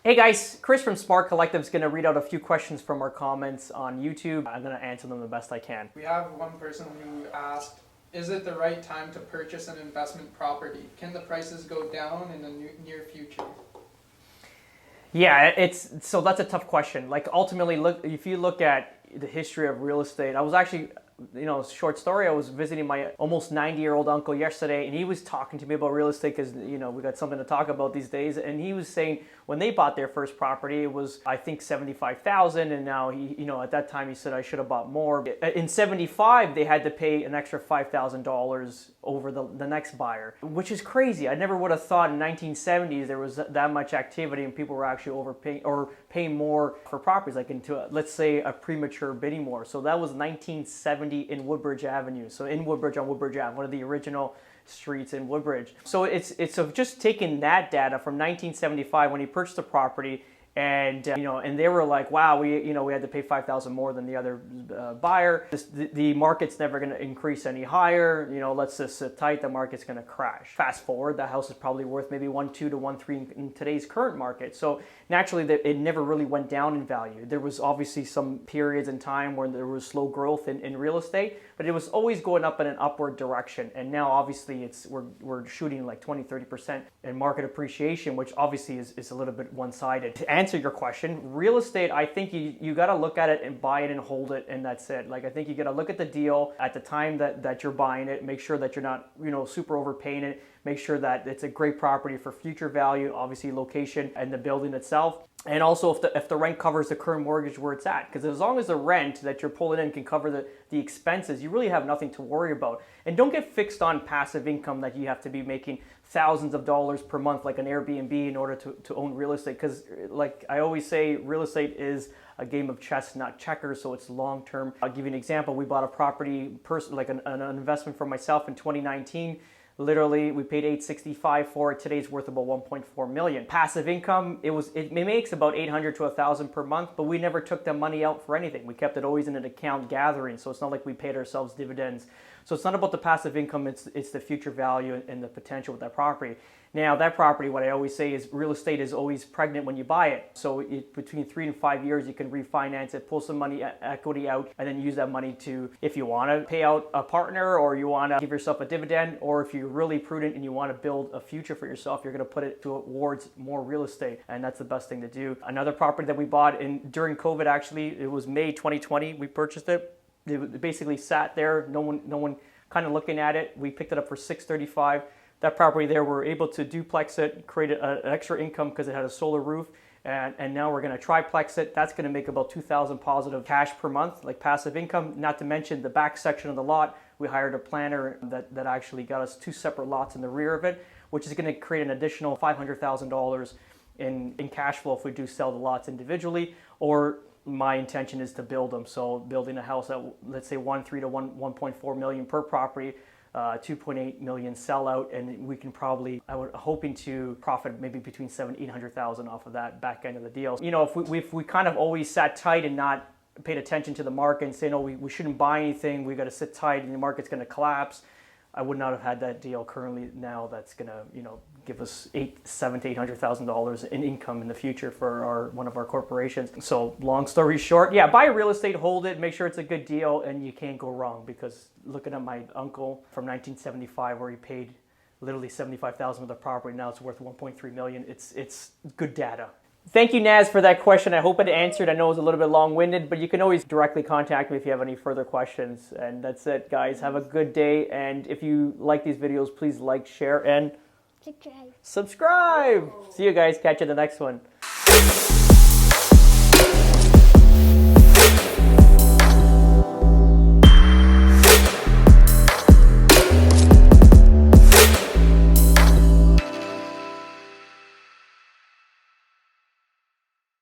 Hey guys, Chris from Smart Collective is going to read out a few questions from our comments on YouTube. I'm going to answer them the best I can. We have one person who asked, is it the right time to purchase an investment property? Can the prices go down in the near future? Yeah, so that's a tough question. Like ultimately, if you look at the history of real estate, I was actually, short story, I was visiting my almost 90-year-old uncle yesterday, and he was talking to me about real estate because, we got something to talk about these days. And he was saying when they bought their first property, it was, I think, $75,000. And now at that time he said I should have bought more. In 75, they had to pay an extra $5,000 over the next buyer, which is crazy. I never would have thought in 1970s there was that much activity and people were actually overpaying or paying more for properties, like into, let's say, a premature bidding war. So that was 1970 in Woodbridge Avenue. So in Woodbridge on Woodbridge Ave, one of the original streets in Woodbridge. So it's just taking that data from 1975 when he purchased the property, and and they were like, wow, we had to pay $5,000 more than the other buyer. The market's never going to increase any higher. Let's just sit tight. The market's going to crash. Fast forward, the house is probably worth maybe 1.2 to 1.3 in today's current market. So naturally, it never really went down in value. There was obviously some periods in time where there was slow growth in real estate, but it was always going up in an upward direction. And now obviously we're shooting like 20-30% in market appreciation, which obviously is a little bit one-sided. To answer your question, real estate, I think you got to look at it and buy it and hold it, and that's it. Like, I think you got to look at the deal at the time that you're buying it, make sure that you're not super overpaying it, make sure that it's a great property for future value, obviously location and the building itself. And also if the rent covers the current mortgage where it's at. Because as long as the rent that you're pulling in can cover the expenses, you really have nothing to worry about. And don't get fixed on passive income that you have to be making thousands of dollars per month like an Airbnb in order to own real estate. Because like I always say, real estate is a game of chess, not checkers, so it's long term. I'll give you an example. We bought a property, like an investment for myself in 2019. Literally, we paid $865 for it. Today's worth about $1.4 million. Passive income, it makes about $800 to $1,000 per month, but we never took the money out for anything. We kept it always in an account gathering, so it's not like we paid ourselves dividends. So it's not about the passive income, it's the future value and the potential with that property. Now, that property, what I always say is real estate is always pregnant when you buy it. So between 3 and 5 years, you can refinance it, pull some money, equity out, and then use that money to, if you want to pay out a partner or you want to give yourself a dividend, or if you're really prudent and you want to build a future for yourself, you're going to put it towards more real estate. And that's the best thing to do. Another property that we bought during COVID, actually, it was May 2020, we purchased it. It basically sat there, no one kind of looking at it. We picked it up for $635. That property there, we're able to duplex it, create an extra income because it had a solar roof, and now we're going to triplex it. That's going to make about $2,000 positive cash per month, like passive income. Not to mention the back section of the lot, we hired a planner that actually got us 2 separate lots in the rear of it, which is going to create an additional $500,000 in cash flow if we do sell the lots individually, or my intention is to build them. So building a house at, let's say, 1.3 to 1.4 million per property, 2.8 million sellout, and we can probably, hoping to profit maybe between $700,000-800,000 off of that back end of the deal. If we kind of always sat tight and not paid attention to the market and say, no, we shouldn't buy anything, we got to sit tight and the market's going to collapse, I would not have had that deal currently now that's going to, give us $700,000 to $800,000 in income in the future for one of our corporations. So long story short, yeah, buy real estate, hold it, make sure it's a good deal, and you can't go wrong. Because looking at my uncle from 1975, where he paid literally $75,000 for the property, now it's worth $1.3 million. It's good data. Thank you, Naz, for that question. I hope it answered. I know it was a little bit long-winded, but you can always directly contact me if you have any further questions. And that's it, guys. Have a good day. And if you like these videos, please like, share, and subscribe. See you guys. Catch you in the next one.